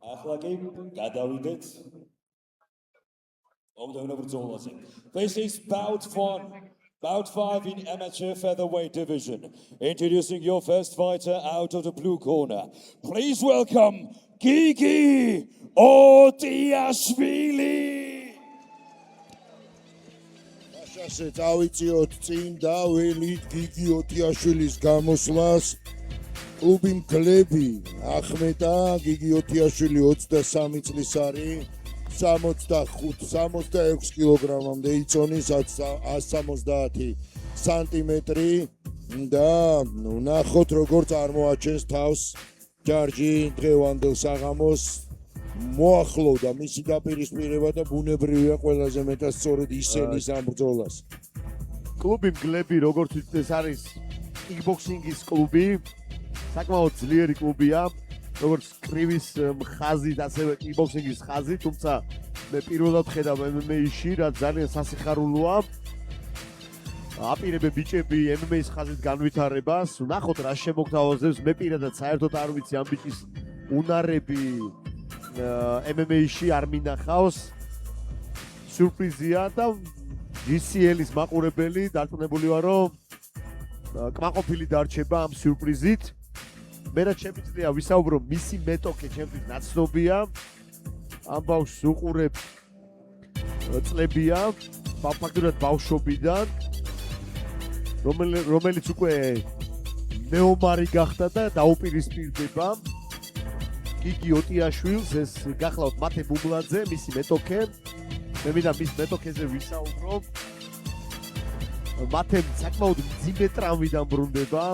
ახლა კი გადავიდეთ ოგდავნო ბრძოლაზე. This is bout 5 in amateur featherweight division. Introducing your first fighter out of the blue corner. Please welcome Gigi Otiashvili. Ასე დავიწიოთ წინ და ველით გიგი ოტიაშვილის გამოსვლას. კლუბი მგლები ახმეტა გიგი ოტიაშვილი 23 წლის არის 65-66 კილოგრამამდე იწონის 170 სანტიმეტრი და ნახოთ როგორ წარმოაჩენს თავს ჯარჯი დღევანდელ საღამოს მოახლოვდა მისი დაპირისპირება და ბუნებრივია ყველაზე მეტად სწორედ ისენის ამ ბრძოლას. კლუბი მგლები როგორც ვთქვით ეს არის კიკბოქსინგის კლუბი, საკმაოდ ძლიერი კლუბია, როგორც კრივის ხაზით, ასევე კიკბოქსინგის ხაზით, თუმცა მე პირველად ხედავ MMA-ში, რაც ძალიან სასიხარულოა. აპირებე ბიჭები MMA-ის ხაზით განვითარებას, ნახოთ რა შემოგთავაზებს, მე პირადად საერთოდ არ ვიცი ამ ბიჭის უნარები MMA-ში არ მინახავს. სიურპრიზია და GCL-ის მაყურებელი დარწმუნებული ვარ, რომ კმაყოფილი დარჩება ამ სიურპრიზით. მე რა შემიძლია ვისაუბრო მისი მეტოქე ჩემთვის ნაცნობია. ამ ბავშვს უყურებ წლებია, ფაქტურად ბავშვობიდან, რომელიც უკვე მეომარი გახდა და დაუპირისპირდება გიგი ოტიაშვილს, ეს გახლავთ მათე ბუბლაძე, მისი მეტოქე. მე მინდა მის მეტოქეზე ვისაუბრო. მათემ საკმაოდ მძიმე ტრავმიდან ბრუნდება.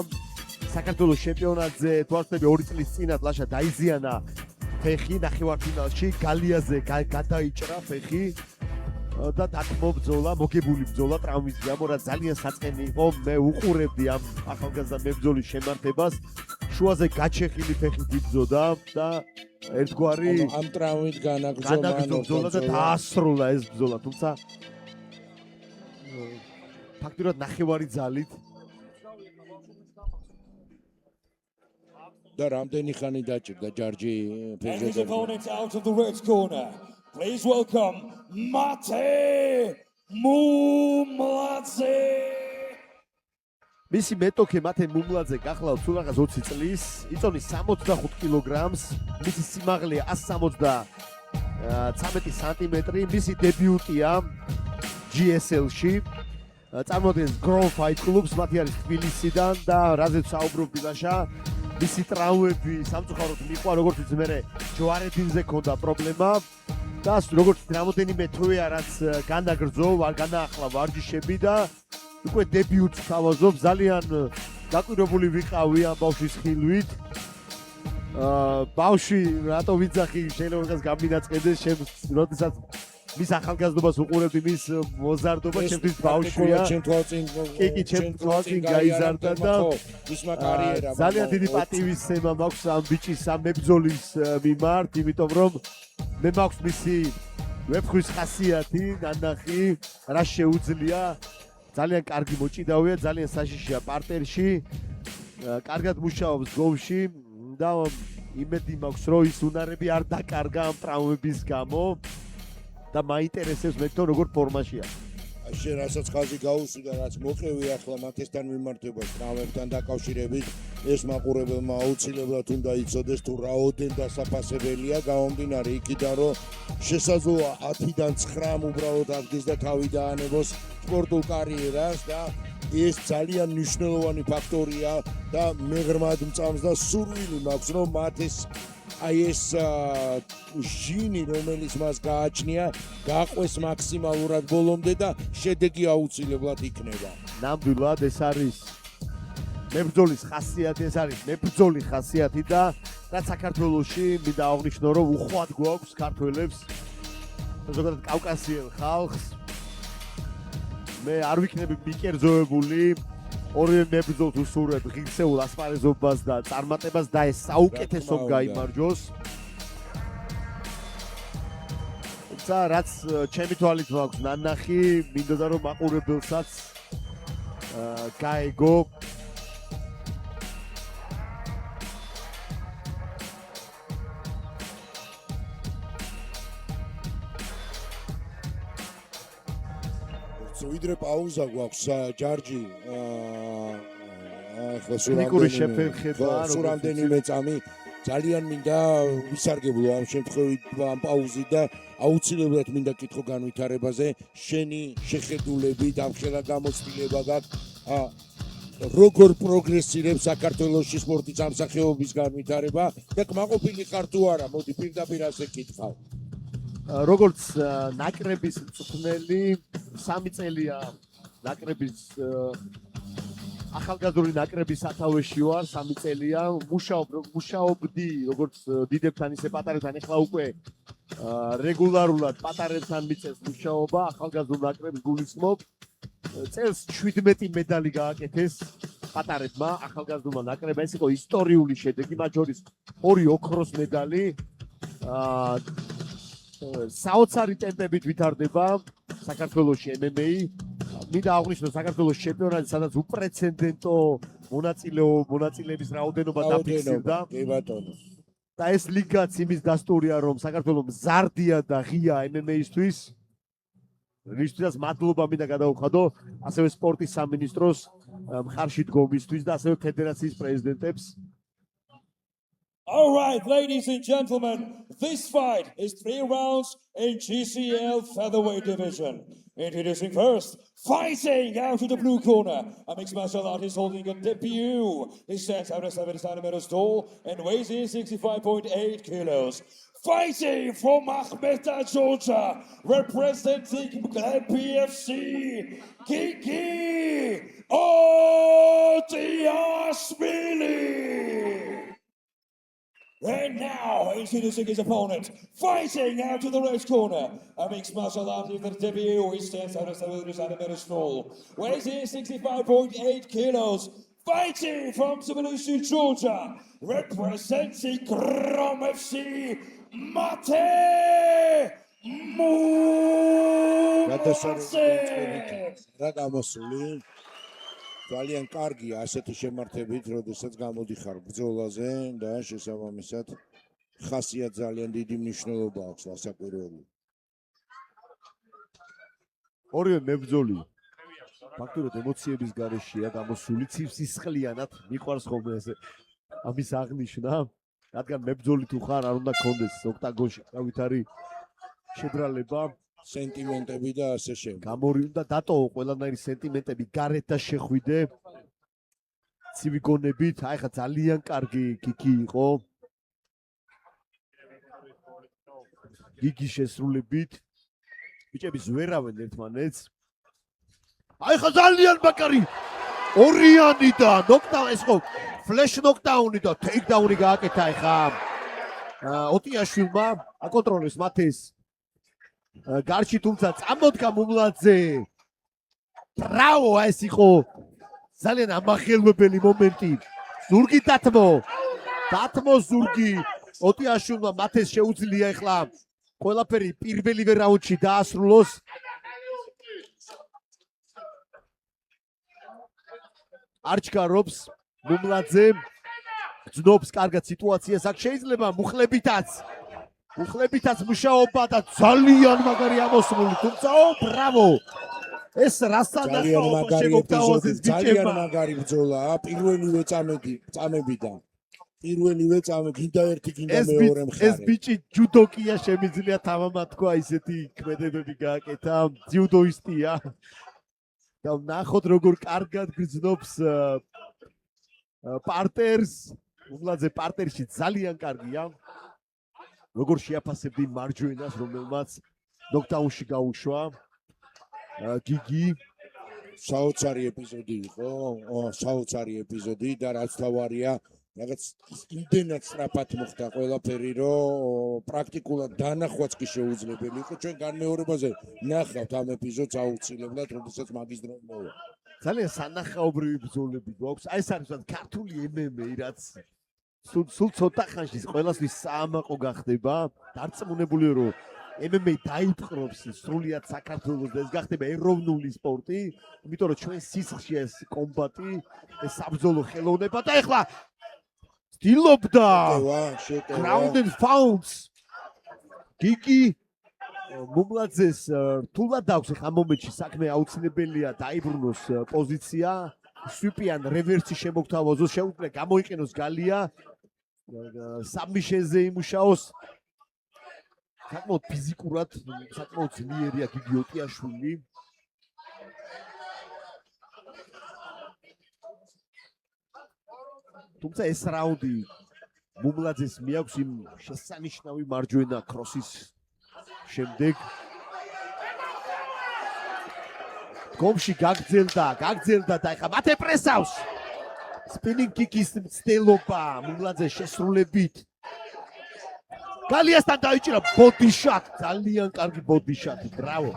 საქართველოს ჩემპიონატზე თვალწინები 2 წლის წინათ ლაშა დაიზიანა ფეხი ნახევარფინალში, გალიაზე გადაიჭრა ფეხი და დათმო ბრძოლა, მოგებული ბრძოლა ტრავმის გამო, რა ძალიან საწყენი იყო. მე უყურებდი ამ ახალგაზრდა მებრძოლის შემართებას. შუაზე გაჩეხილი ფეხით იბრძოდა და ერთგვარი ამ ტრავმით განაგრძო და დაასრულა ეს ბრძოლა, თუმცა ფაქტურად ნახევარი ძალით და რამდენი ხანი დაჭირდა ჯარჯი And his opponent out of the red corner. Please welcome Mate Mumladze. მისი მეტოქე მათე მუმლაძე გახლავთ სულ რაღაც 20 წლის, იწონის 65 კილოგრამს, მისი სიმაღლეა 173 სანტიმეტრი, მისი დებიუტია GSL-ში. წარმოადგენს Grow Fight კლუბს, მათი არის თბილისიდან და რაზეც საუბრობდი ლაშა, მისი ტრავმები სამწუხაროდ მიყვა, როგორც ვიცი მე ჯვარედინზე ქონდა პრობლემა და როგორც რამოდენიმე თვეა რაც განაგრძო, არ განაახლა ვარჯიშები და უკვე დებიუტს თავაზობ, ძალიან დაკვირვებული ვიყავი ამ ბავშვის ხილვით. ბავშვი რატო ვიძახი, შეიძლება რაღაც გამინაწყედეს, როდესაც მის ახალგაზრდობას უყურებდი, მის მოზარდობა, ჩემთვის ბავშვია. კი, ჩემ თვალწინ გაიზარდა და მისმა კარიერა ძალიან დიდი პატივისცემა მაქვს ამ ბიჭის, ამ მებრძოლის მიმართ, იმიტომ რომ მე მაქვს მისი ვეფხვის ხასიათი, ნანახი, რა შეუძლია. ძალიან კარგი მოჭიდავია, ძალიან საშიშია პარტერში, კარგად მუშაობს გოლში და იმედი მაქვს, რომ ის უნარები არ დაკარგა ამ ტრავმების გამო და მაინტერესებს მე თვითონ როგორ ფორმაშია. შენ რასაც ხაზი გაუსვიდა, რაც მოყევი ახლა მათესთან მიმართებას ტრავმებთან დაკავშირებით, ეს მაყურებელმა აუცილებლად უნდა იცოდეს თუ რაოდენ დასაფასებელია გამომდინარე იქიდან, რომ შესაძლოა 10-დან 9 უბრალოდ აღდის და თავი დაანებოს სპორტულ კარიერას და ეს ძალიან მნიშვნელოვანი ფაქტორია და მე ღრმად მწამს და სურვილი მაქვს, რომ მათეს აი ეს ჟინი, რომელიც მას გააჩნია, გაყვეს მაქსიმალურად ბოლომდე და შედეგი აუცილებლად იქნება. ნამდვილად ეს არის მებრძოლის ხასიათი, ეს არის მებრძოლის ხასიათი და რაც საქართველოში მინდა აღნიშნო, რომ უხვად გვაქვს ქართველებს, ზოგადად კავკასიელ ხალხს. მე არ ვიქნები მიკერძოებული, ორივე მებრძოლს უსურვებ ღირსეულ ასპარეზობას და წარმატებას და ეს საუკეთესო გაიმარჯოს. თუმცა რაც ჩემი თვალით მაქვს ნანახი, მინდოდა რომ მაყურებელსაც გაეგო ვიდრე პაუზა გვაქვს ჯარჯი ახლა ტექნიკური შეფერხება, სულ რამდენიმე წამი ძალიან მინდა ვისარგებლო ამ შემთხვევით ამ პაუზით და აუცილებლად მინდა კითხო განვითარებაზე შენი შეხედულებით ამ ხელა გამოცდილება გაქვს როგორ პროგრესირებს საქართველოში სპორტის ამ სახეობის განვითარება და კმაყოფილი ხარ თუ არა მოდი პირდაპირ ასე კითხავ როგორც ნაკრების მწვრთნელი 3 წელია ნაკრების ახალგაზრდული ნაკრების სათავეში ვარ 3 წელია მუშაობდი როგორც დიდებთან ისე პატარებთან ეხლა უკვე რეგულარულად პატარებთან მიწევს მუშაობა ახალგაზრდულ ნაკრებს გულისხმობ წელს 17 медали გააკეთეს პატარებმა ახალგაზრდულმა ნაკრებმა ეს იყო ისტორიული შედეგი მათ შორის 2 ოქროს медали საოცარი ტემპებით ვითარდება საქართველოში MMA მინდა აღვნიშნო საქართველოს ჩემპიონატი სადაც უპრეცედენტო მონაწილეების რაოდენობა დაფიქსირდა კი ბატონო და ეს ლიგაც იმის დასტურია რომ საქართველოს მზარდია და ღია MMA-ისთვის რისთვისაც მადლობა მინდა გადავუხადო ასევე სპორტის სამინისტროს მხარში დგომისთვის და ასევე ფედერაციის პრეზიდენტებს All right, ladies and gentlemen, this fight is 3 rounds in GCL featherweight division. Introducing first, fighting out to the blue corner, a mixed martial artist holding a debut. He stands out at 70 centimeters tall and weighs in 65.8 kilos. Fighting from Akhmeta, Georgia, representing PFC, Kiki Otiashvili. And now, introducing his opponent, fighting out to the red corner, a mixed martial artist for debut. He stands out at 70 centimeters tall, weighs in 65.8 kilos. Fighting from Tbilisi, Georgia, representing Krom FC, Mate Muratse. ძალიან კარგია ასეთი შემართებით, როდესაც გამოდიხარ ბრძოლაზე და შესაბამისად ხასიათს ძალიან დიდი მნიშვნელობა აქვს ასაკვირველი. ორივე მებრძოლი ფაქტურად ემოციების გარეშეა გამოსული, ცივსისხლიანად მიყვარს ხოლმე ესე ამის აღნიშვნა, რადგან მებრძოლი თუ ხარ, არ უნდა გქონდეს ოქტაგონში ავითარი შებრალება, სენტიმენტები და ასე შემდეგ. გამორი უნდა დატოვო ყველანაირი სენტიმენტები გარეთ და შეხვიდე ცივი გონებით, აი ხა ძალიან კარგი კიკი იყო. გიგი შესრულებით. ბიჭები ზვერავენ ერთმანეთს. აი ხა ძალიან მაგარი ორიანიდან ნოკდაუნი ეს ხო ფლეშ ნოკდაუნი და ტეიქდაუნი გააკეთა ხა. ოტიაშვილმა აკონტროლეს მათეს გარჩი თუმცა წამოდგა მუმლაძე ბრავო ეს იყო ძალიან ამახელმებელი მომენტი ზურგი დათმო ზურგი ოტიაშვილმა მათეს შეუძლია ახლა ყველაფერი პირველივე რაუნდში დაასრულოს არჩკარობს მუმლაძე გძნობს კარგად სიტუაციას აქ შეიძლება მუხლებითაც მუშაობა და ძალიან მაგარი ამოსული თუმცა ბრავო ეს რასთან მაგარი ძალიან მაგარი ბრძოლაა პირველივე წამებიდან პირველივე წამი გინდა ერთი გინდა მეორე მხარე ეს ბიჭი ჯუდოკია შემიძლია თამამად თქვა ისეთი ქმედებები გააკეთა ჯუდოისტია და ნახოთ როგორ კარგად გრძნობს პარტერს მუმლაძე პარტერში ძალიან კარგია როგორ შეაფასებდი მარჯვენას რომელმაც ნოკდაუნში გაუშვა გიგი საოცარი ეპიზოდი იყო საოცარი ეპიზოდი და რაც თავარია რაღაც იმდენად სწრაფად მოხდა ყველაფერი რომ პრაქტიკულად დანახვაც კი შეუძლებელი იყო ჩვენ განმეორებაზე ნახავთ ამ ეპიზოდს აუცილებლად როდესაც მაგის დრო მოვა ძალიან სანახაობრივი ბრძოლები გვაქვს აი ეს არის ქართული MMA რაც სულ ცოტა ხანში ყველასთვის საამაყო გახდება დარწმუნებულია რომ MMA დაიპყრობს სრულიად საქართველოს და ეს გახდება ეროვნული სპორტი იმიტომ რომ ჩვენ სისხლში ეს კომბატი ეს საბრძოლო ხელოვნება და ეხლა ცდილობდა ground and pounds გიგი მუმლაძეს რთულად აქვს ხა მომენტში საქმე აუცილებელია დაიბრუნოს პოზიცია სვიპიან რევერსი შემოგთავაზოს შეუძლია გამოიყენოს გალია საბმიშენზე იმუშაოს საკმაოდ ფიზიკურად საკმაოდ ძლიერი აქ იგი ოტიაშვილი თუმცა ეს რაუნდი მუმლაძეს მიაქვს იმ შესანიშნავი მარჯვენა კროსის შემდეგ გომში გაგძელდა და ეხა მათე პრესავს სპინინგ კიკის მცდელობა მუმლაძეს შესრულებით გალიასთან დაიჭირა ბოდი შატ ძალიან კარგი ბოდი შატი ბრავო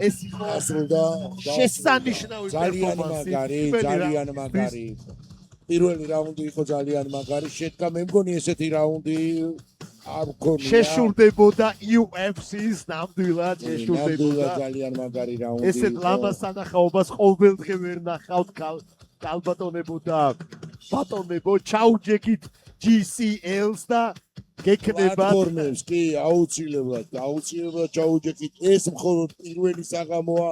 ეს იყო ასრულდა შესანიშნავი ძალიან მაგარი პირველი რაუნდი იყო ძალიან მაგარი შედგა მე მგონი ესეთი რაუნდი არ გქონია შეშურდებოდა UFC-ს ნამდვილად შეშურდებოდა ძალიან მაგარი რაუნდი ესეთ ლამაზ სანახაობას ყოველდღე ვერ ნახავთ კალბატონებო და ბატონებო ჩაუჯექით GCL-ს და გეკნებათ პლატფორმებს კი აუცილებლად ჩაუჯექით ეს მხოლოდ პირველი საღამოა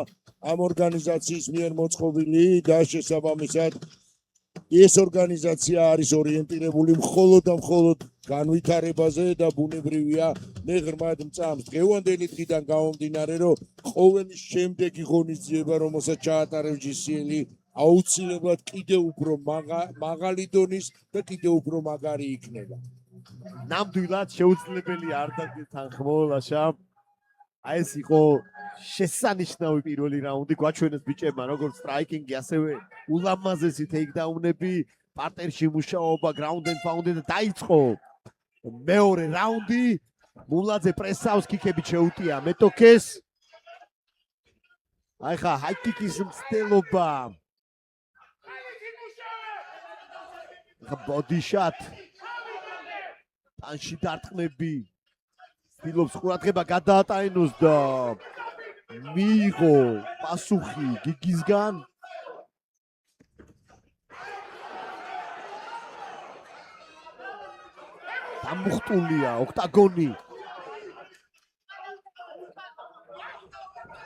ამ ორგანიზაციის მიერ მოწყობილი და შესაბამისად ეს ორგანიზაცია არის ორიენტირებული მხოლოდ განვითარებაზე და ბუნებრივია მე ღრმად მწამს დღევანდელი დღიდან გამომდინარე რომ ყოველი შემდეგი ღონისძიება რომელსაც ჩაატარებს GCL აუცილებლად კიდევ უფრო მაღალი დონის და კიდევ უფრო მაგარი იქნება ნამდვილად შეუძლებელი არ დაგეთანხმოლაშა აი ეს იყო შესანიშნავი პირველი რაუნდი გვაჩვენეს ბიჭებმა როგორც სტრაიკინგი ასევე ულამაზესი ტეიქდაუნები პარტერში მუშაობა ground and pound და დაიწყო მეორე რაუნდი მულაძე პრესავს კიკებით შეუტია მეტოქეს აი ხა ჰაიკიკის მცდელობა ხა ბოდი შატ ტანში დარტყმები ცდილობს ყურადღება გადაატანოს და მიიღო პასუხი გიგისგან დამუხტულია ოქტაგონი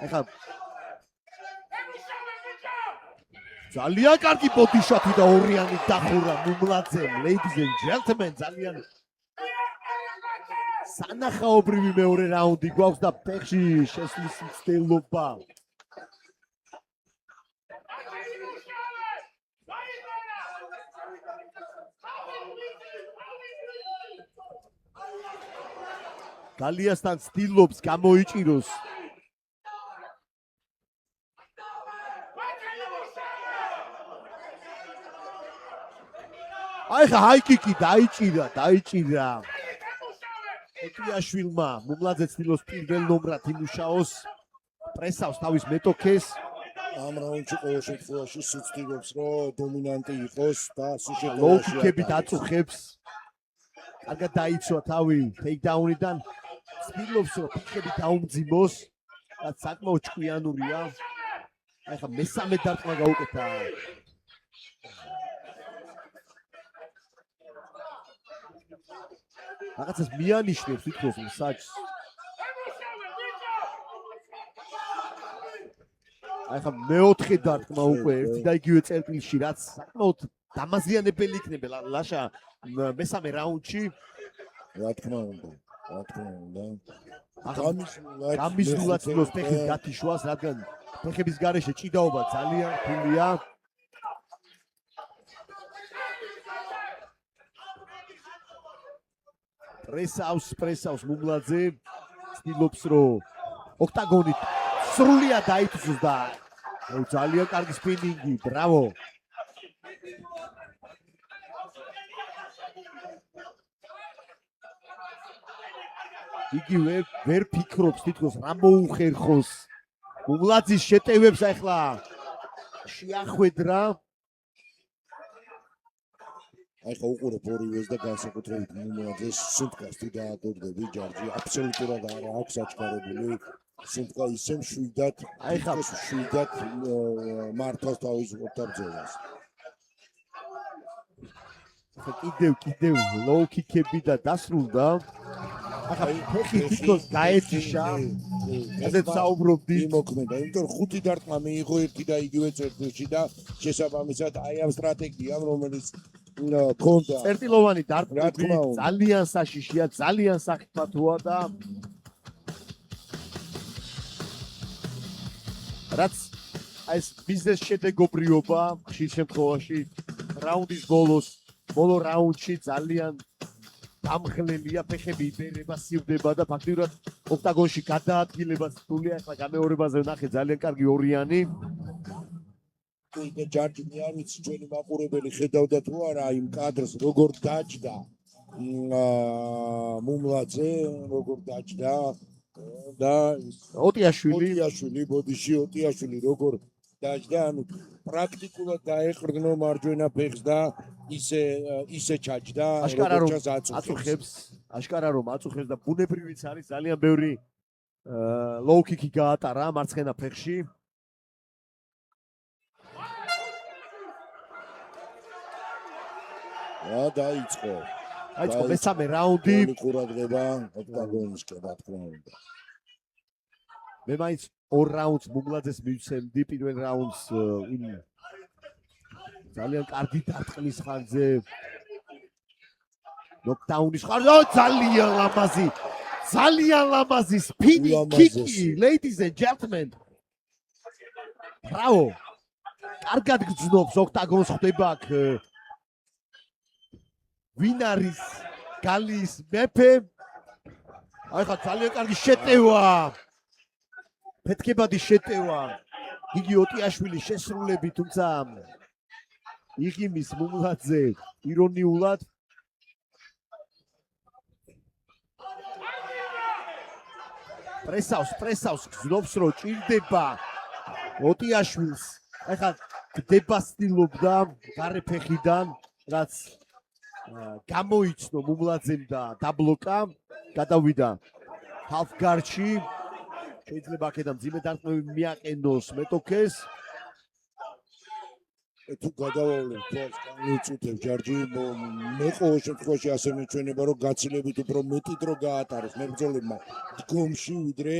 ეხლა ძალიან კარგი ბოდიშათი და ორიანი დახურა მუმლაძემ ladies and gentlemen ძალიან სანახაობრივი მეორე რაუნდი გვაქვს და ფეხში შესვლის მცდელობა გალიასთან ცდილობს გამოიჭიროს აი ხა ჰაიკიკი დაიჭირა ოტიაშვილმა მუმლაძე ცდილობს პირველ ნომრად იმუშაოს პრესავს თავის მეტოქეს ამ რაუნდში ყოველ შემთხვევაში სუცდირობს რომ დომინანტი იყოს და ლოუკიკებით აწუხებს კარგად დაიცვა თავი ტეიქდაუნიდან ცდილობს რომ ფიქები დაუმძიმოს და საკმაოდ ჭკვიანურია აი ხა მესამე დარტყმა გაუკეთა რაღაცას მიანიშნებს თვითონ საჭს აი ხა მეოთხე დარტყმა უკვე ერთი და იგივე წერტილში რაც საკმაოდ დამაზიანებელი იქნება ლაშა მესამე რაუნდში რა თქმა უნდა გამისულად ცდილობს ფეხის გათიშვას რადგან ფეხების გარეშე ჭიდაობა ძალიან რთულია პრესავს მუმლაძე ცდილობს რომ ოქტაგონით სრულიად დაითვისოს და ძალიან კარგი სპინინგი ბრავო იგი ვერ ფიქრობს თითქოს რა მოუხერხოს მუმლაძის შეტევებს ახლა შეახვედრა აი ხა უყურებ ორივეს და განსაკუთრებით მუმლაძეს სუნთქას თუ დაადორდები ჯარჯი აბსოლუტურად არ აქვს აჩქარებული სუნთქა ისე მშვიდად აი ხა მშვიდად მართავს თავის ორთაბძოლას კიდევ ლოუ კიკები და დასრულდა ახლა ფეხი თვითონ გაეთიშა. სადაც საუბრობდი. იმოქმედა, იმიტომ რომ 5 დარტყმა მიიღო ერთი და იგივე წერტილში და შესაბამისად აი ამ სტრატეგიამ რომელიც ქონდა წერტილოვანი რა დარტყმები თქმა უნდა. ძალიან საშიშია, ძალიან სახიფათოა და რაც აი ეს ბიზნეს შედეგობრიობა ხშირ შემთხვევაში რაუნდის ბოლო რაუნდში ძალიან დამხლელია, ფეხები იბერება, სივდება და ფაქტიურად ოქტაგონში გადაადგილება სრულია. ახლა გამეორებაზე ვნახე ძალიან კარგი ორიანი. და ჯარჯი მე არ ვიცი ჩვენი მაყურებელი ხედავდა თუ არა იმ კადრს როგორ დაჯდა მუმლაძე როგორ დაჯდა და ოტიაშვილი ბოდიში ოტიაშვილი როგორ დაჯდა ანუ პრაქტიკულად დაეყრდნო მარჯვენა ფეხს და ისე ჩაჯდა როგორც აშკარა რომ აწუხებს და ბუნებრივიც არის ძალიან ბევრი ლოუ კიკი გაატარა მარცხენა ფეხში. დაიწყო მესამე რაუნდი. ყურადღება ოქტაგონისკენ რა თქმა უნდა. მე მაინც ორ რაუნდს მუმლაძეს მივცემდი. პირველ რაუნდს იმ ძალიან კარგი დარტყმის ხარჯზე ნოკდაუნის ხარჯზე ძალიან ლამაზი spinning kick, ladies and gentlemen. Bravo. კარგად გძნობს ოქტაგონს, ხდება აქ ვინ არის გალის მეფე? აი ხა ძალიან კარგი შეტევა. ფეთქებადი შეტევა. იგი ოტიაშვილის შესრულები, თუმცა იღიმის მუმლაძე ირონიულად პრესავს გძნობს რომ ჭირდება ოტიაშვილს. აი ხა დებასტილობდა გარე ფეხიდან, რაც გამოიცნო მუმლაძემ და დაბლოკა, გადავიდა half guard-ში. შეიძლება აქედან მძიმე დარტყმები მიაყენოს მეტოქეს. თუ გადავავლებ თვალს გამივწუთებ ჯარჯი მე ყოველ შემთხვევაში ასე მეჩვენება რომ გაცილებით უფრო მეტი დრო გაატაროს მებრძოლებმა დგომში ვიდრე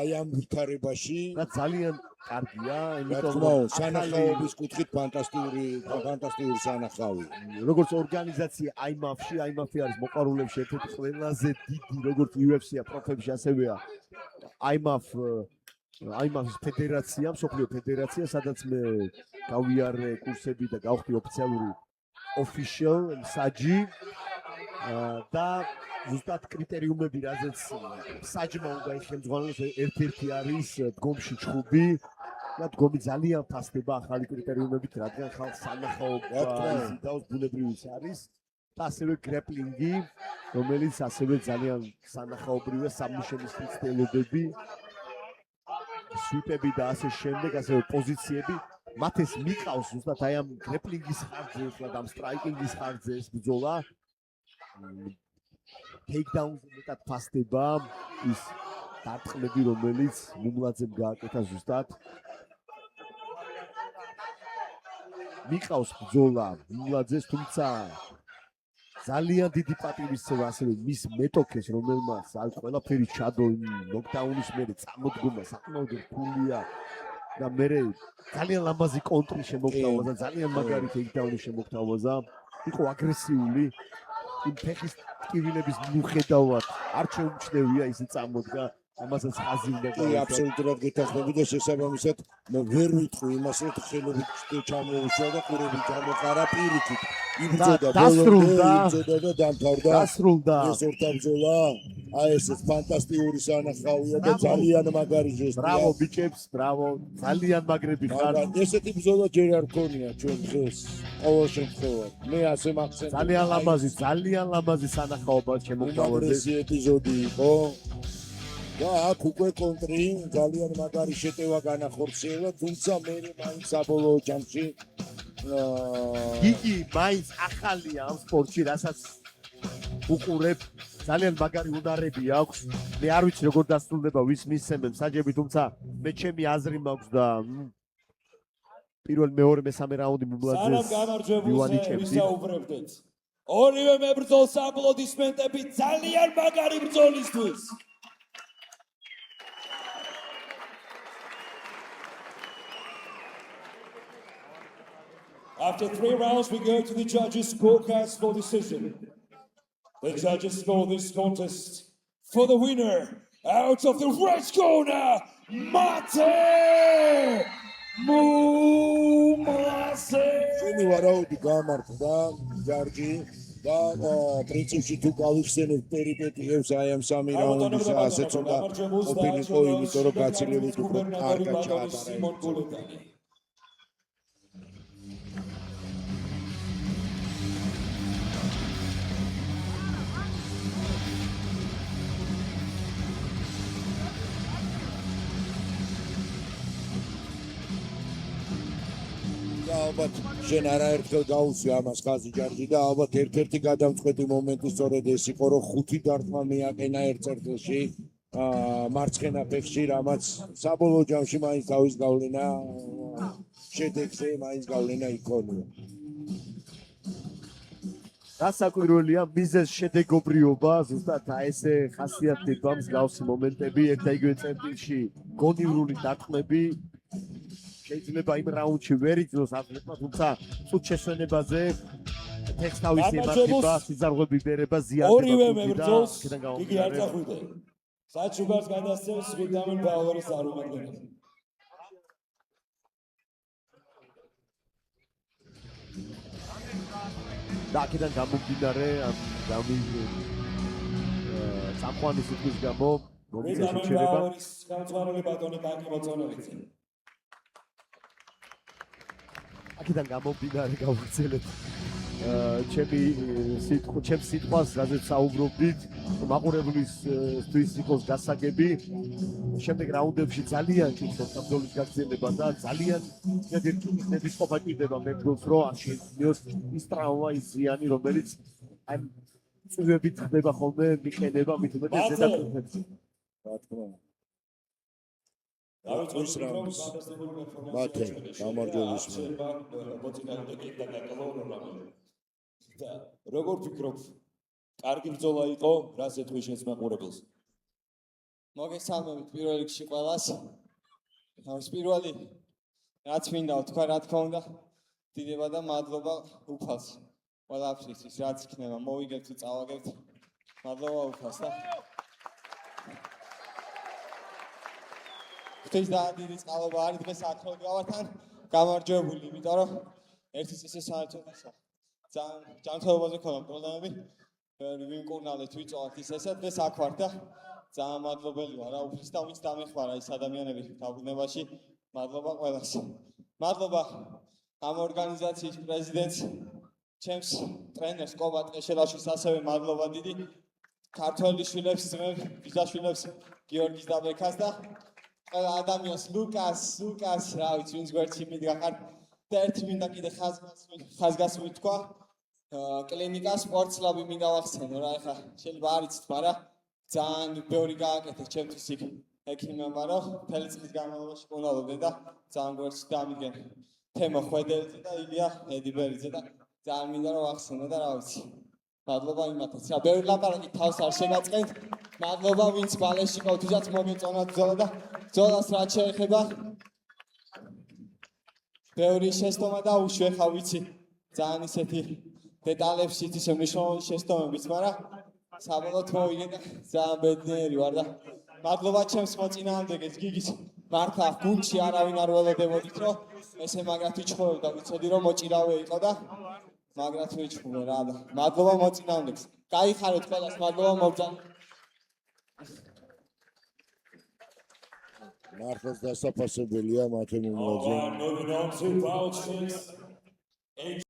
აი ამ ვითარებაში და ძალიან კარგია, იმიტომ რომ სანახაობის კუთხით ფანტასტიკური სანახავი. როგორც ორგანიზაცია IMAF-ში არის მოყვარულებში ერთ-ერთი ყველაზე დიდი, როგორც UFC-ა პროფებში ასევეა IMAF-ის ფედერაცია, მსოფლიო ფედერაცია, სადაც მე გავიარე კურსები და გავხდი ოფიციალური official საჯი და ზუსტად კრიტერიუმები, რაზეც საჯმა უნდა იხელმძღვანელოს, ერთ-ერთი არის დგომში ჩხუბი და დგომი ძალიან ფასდება ახალი კრიტერიუმებით, რადგან ხალხს სანახაობა იზიდავს, ბუნებრივიც არის და ასევე გრეპლინგი, რომელიც ასევე ძალიან სანახაობრივია, სამნიშნის მცდელობები, სვიპები და ასე შემდეგ, ასევე პოზიციები. მათ ეს მიყავს ზუსტად აი ამ გრეპლინგის ხარჯზე, და ამ სტრაიკინგის ხარჯზე ეს ბრძოლა. Takedown-ზე მეტად ფასდება ის დარტყმები, რომელიც მუმლაძემ გააკეთა ზუსტად. მიყავს ბრძოლა მუმლაძეს, თუმცა ძალიან დიდი პატივისცემა ასევე მის მეტოქეს, რომელმაც აი ყველაფერი ჩადო ნოკდაუნის მერე წამოდგომა საკმაოდ რთულია და მერე ძალიან ლამაზი კონტრი შემოგთავაზა, ძალიან მაგარი ტეიქდაუნი შემოგთავაზა. იყო აგრესიული იმ ფეხის ტკივილების მიუხედავად არ შეუმჩნევია ისე წამოდგა, ამასაც ხაზი უნდა კი, აბსოლუტურად გეთანხმები და შესაბამისად ვერ ვიტყვი იმას, რომ ხელობით ჩამოუშვა და ყურები ჩამოყარა პირიქით. იბრძოდა და დამთავრდა. ეს ორთაბრძოლა, აი ეს ფანტასტიკური სანახავია და ძალიან მაგარი ჟესტია. ბრავო ბიჭებს, ბრავო, ძალიან მაგრები ხარ. ესეთი ბრძოლა ჯერ არ გქონია ჩვენ დღეს. ყოველ შემთხვევაში მე ასე მახსენე. ძალიან ლამაზი სანახაობა შემოგთავაზეს. ეს ეპიზოდი იყო. და აქ უკვე კონტრი ძალიან მაგარი შეტევა განახორციელა, თუმცა მე მაინც საბოლოო ჯამში იგი მაინც ახალია ამ სპორტში, რასაც უყურებ, ძალიან მაგარი უნარები აქვს. მე არ ვიცი როგორ დასრულდება, ვის მისცემენ საჯები, თუმცა მე ჩემი აზრი მაქვს და პირველ, მეორე, მესამე რაუნდი მუმლაძეს სანამ გამარჯვებულზე ვისაუბრებდეთ. ორივე მებრძოლს აპლოდისმენტები ძალიან მაგარი ბრძოლისთვის. After 3 rounds, we go to the judges' scorecards for decision. The judges score this contest for the winner out of the red corner, Mate Mumase. შენი ვარაუდი გამართა ჯარჯი და პრინციპში თუ გავიხსენებ პერიპეტიებს აი ამ 3 რაუნდის ასეც უნდა ყოფილიყო, იმიტომ რომ გაცილებით უფრო კარგად ჩაატარა. ალბათ შენ არაერთხელ გაუსვი ამას ხაზი ჯარჯი და ალბათ ერთ-ერთი გადამწყვეტი მომენტი სწორედ ეს იყო, რომ 5 დარტყმა მიაყენა ერთ წერტილში მარცხენა ფეხში, რამაც საბოლოო ჯამში მაინც დავის გავლენა შედეგზე მაინც გავლენა იქონია. გასაკვირველია მიზეს შედეგობრიობა, ზუსტად ესე ხასიათდება მსგავსი მომენტები, ერთ და იგივე წერტილში გონივრული დარტყმები შეიძლება იმ რაუნდში ვერ იწვევს ათლეტმა, თუმცა წუთ შესვენებაზე ფეხს თავისი ემართება, სიძარღვები ბერება, ზიანდება. ორივე მებრძოლს იგი არ წახვიდა. საჩუქარს გადასცემს ვიტამინ პაუერის არუმატები. და აქედან გამომდინარე ამ წამყვანი სიტყვის გამო ვიტამინ პაუერის გამწვანილი ბატონი კაკი მოწონებიცი. აქედან გამომდინარე გავაგრძელებ ჩემს სიტყვას, რაზეც საუბრობდით, მაყურებლისთვის იყოს გასაგები. შემდეგ რაუნდებში ძალიან ჭირს საბრძოლის გაგრძელება და ძალიან ერთის ყოფა ჭირდება მებრძოლს, რომ არ შეეძინოს ის ტრავმა, ის ზიანი, რომელიც აი წვევებით ხდება ხოლმე მიყენება მით უმეტეს ზედაპირფებში. რა თქმა უნდა. მათე გამარჯვების როგორ ფიქრობ, კარგი ბრძოლა იყო, რას ეთქვი შენს მაყურებელს? მოგესალმებით პირველ რიგში ყველას. პირველი რაც მინდა ვთქვა, რა თქმა უნდა, დიდება და მადლობა უფალს. ყველაფრისთვის რაც იქნება, მოვიგებთ თუ წავაგებთ. მადლობა უფალს და ღვთის და დიდი წყალობა არის დღეს აქ გავართან გამარჯვებული, იმიტომ რომ ერთი წესი საერთოდესა. ძალიან ჯანმრთელობაზე ქონდა პრობლემები. ვიმკურნალეთ, ვიწოვართ ის ესა დღეს აქ ვარ და ძალიან მადლობელი ვარ უფლის და ვინც დამეხმარა ის ადამიანები დაბრუნებაში. მადლობა ყველას. მადლობა ამ ორგანიზაციის პრეზიდენტს, ჩემს ტრენერს კობა ტყეშელაშვილს, ასევე მადლობა დიდი ქართველი შვილებს, ძმებს, ბიძაშვილებს, გიორგის და ბექას და ყველა ადამიანს, ლუკას, რა ვიცი, ვინც გვერდში მიდგახარ და ერთი მინდა კიდე ხაზგასმი თქვა, კლინიკა სპორტს ლაბი მინდა ვახსენო რა, ეხლა შეიძლება არ იცით, მაგრამ ძალიან ბევრი გააკეთე ჩემთვის იქ ექიმებმა, რომ მთელი წლის განმავლობაში კუნალობდნენ და ძალიან გვერდში დამიდგენ თემო ხვედელიძე და ილია ედიბერიძე და ძალიან მინდა რომ ვახსენო და რა ვიცი. მადლობა იმათაც. რა ბევრი ლაპარაკი თავს არ შეგაწყენთ. მადლობა ვინც ბალეში ყავთ, ვისაც მოგეწონათ ბრძოლა და ბრძოლას რაც შეეხება. ბევრი შეცდომა და უშვე ხა ვიცი. ძალიან ისეთი დეტალებში ისე მნიშვნელოვანი შეცდომებიც, მაგრამ საბოლოოდ მოვიგე და ძალიან ბედნიერი ვარ და მადლობა ჩემს მოწინააღმდეგეს გიგის მართლა გუნდში არავინ არ ველოდებოდით, რომ ესე მაგრად ვიჩხუბებდა, ვიცოდი რომ მოჭირავე იყო და მაგრად ვიჩხუბე რა და მადლობა მოწინააღმდეგეს. გაიხარეთ ყველას, მადლობა მობრძანებელს. მართლაც დასაფასებელია მათე მომაძე. Moving on to bout 6.